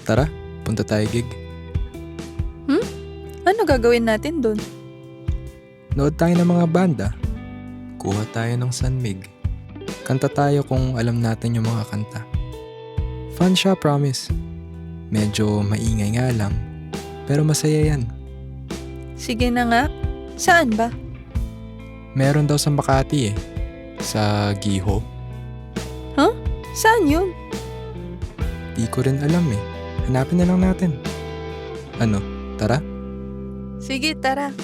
Tara, punta tayo gig. Ano gagawin natin doon? Nood tayo ng mga banda. Kuha tayo ng sanmig. Kanta tayo kung alam natin yung mga kanta. Fun siya, promise. Medyo maingay nga lang, pero masaya yan. Sige na nga. Saan ba? Meron daw sa Makati eh. Sa Giho. Saan yun? Di ko rin alam eh. Hanapin na lang natin. Ano, tara? Sige, tara.